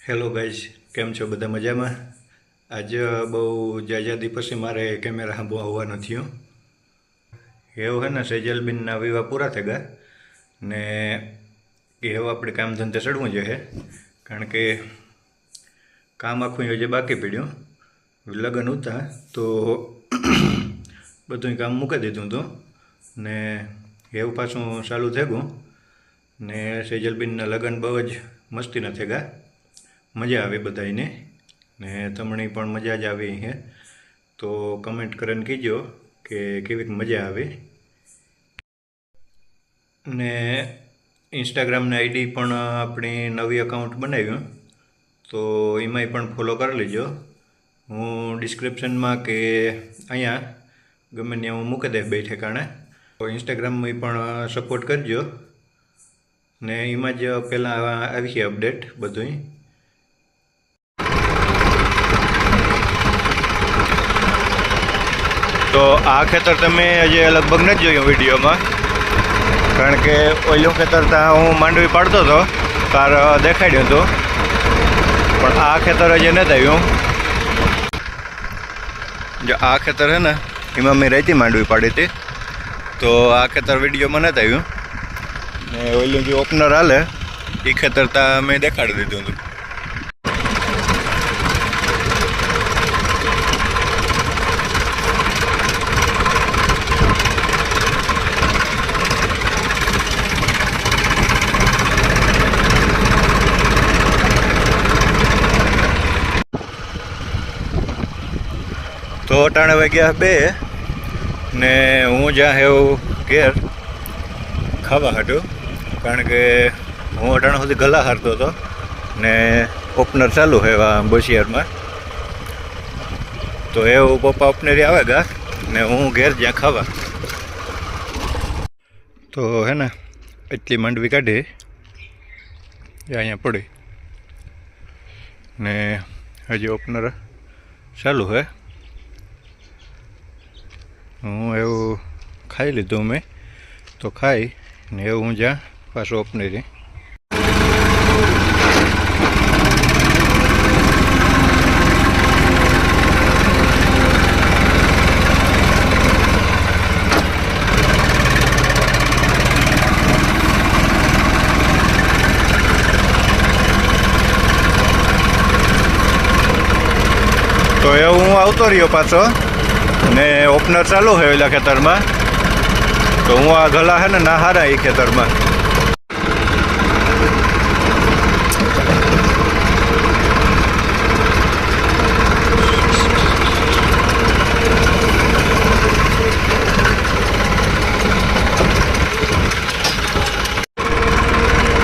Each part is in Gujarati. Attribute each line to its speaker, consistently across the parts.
Speaker 1: હેલો ગાઈઝ, કેમ છો? બધા મજામાં? આજે બહુ જાજાદી પછી મારે કેમેરા સાંભો આવવાનો થયો. એવું હે ને, સેજલબેનના વિવાહ પૂરા થઈ ગયા ને એવું આપણે કામ ધંધે ચડવું જોઈએ, કારણ કે કામ આખું હજી બાકી પડ્યું. લગ્ન હતા તો બધું કામ મૂકી દીધું હતું ને એવું પાછું ચાલુ થઈ ગયું ને સેજલબેનના લગ્ન બહુ જ મસ્તીના થઈ ગયા. મજા આવે બધાને ને તમને પણ મજા જ આવી હે તો કમેન્ટ કરીને કહેજો કે કેવીક મજા આવે. ને ઇન્સ્ટાગ્રામની આઈડી પણ આપણી નવી અકાઉન્ટ બનાવ્યું તો એમાંય પણ ફોલો કરી લેજો. હું ડિસ્ક્રિપ્શનમાં કે અહીંયા ગમે ત્યાં હું મૂકી દઈશ બે ઠેકાણે. તો ઇન્સ્ટાગ્રામમાં પણ સપોર્ટ કરજો ને એમાં જ પહેલાં આવી છે અપડેટ બધું. તો આ ખેતર તમે હજી લગભગ નથી જોયું વિડીયોમાં, કારણ કે ઓલું ખેતર ત્યાં હું માંડવી પાડતો હતો તાર દેખાડ્યું હતું, પણ આ ખેતર હજી નથી આવ્યું. જો આ ખેતર છે ને એમાં મેં રહેતી માંડવી પાડી હતી, તો આ ખેતર વિડીયોમાં નથી આવ્યું ને ઓલું જે ઓપનર હાલે એ ખેતર ત્યાં મેં દેખાડી દીધું હતું. તો અટાણે વાગ્યા 2 ને હું જ્યાં એવું ઘેર ખાવા હાટું, કારણ કે હું અટાણા સુધી ગલા હારતો હતો ને ઓપનર ચાલુ છે એવા બોશિયારમાં. તો એવું પપ્પા ઓપનરી આવે ગા ને હું ઘેર જ્યાં ખાવા. તો હે ને એટલી માંડવી કાઢી અહીંયા પડી ને હજી ઓપનર ચાલુ છે. હું એવું ખાઈ લીધું મેં, તો ખાઈ ને એવું હું જ્યાં પાછું ઓપનરી. તો એવું હું આવતો રહ્યો પાછો ને ઓપનર ચાલુ છે ઓલા ખેતરમાં, તો હું આ ગલા છે ને ના હારા એ ખેતરમાં.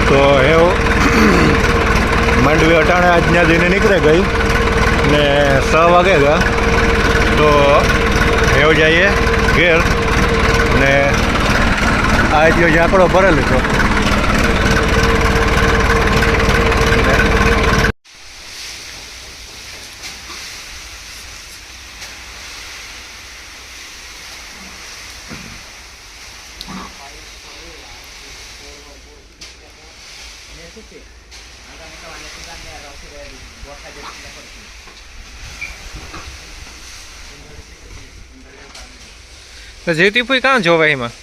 Speaker 1: તો એવું માંડવી અટાણે આજના દિને નીકળે ગઈ ને 6 વાગે ગયા, તો એવું જઈએ ઘેર ને આ જો ઝાકડો ભરેલો હતો.
Speaker 2: તો જીવતી ફૂઈ કાં જોવે એમાં?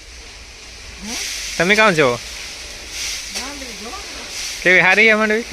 Speaker 2: તમે કાં જોવો? કેવી હારી છે માંડવી?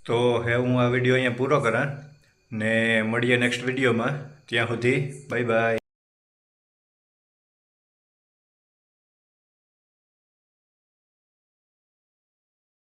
Speaker 1: તો હવે હું આ વિડીયો અહીંયા પૂરો કરા ને મળીએ નેક્સ્ટ વિડીયોમાં. ત્યાં સુધી બાય બાય.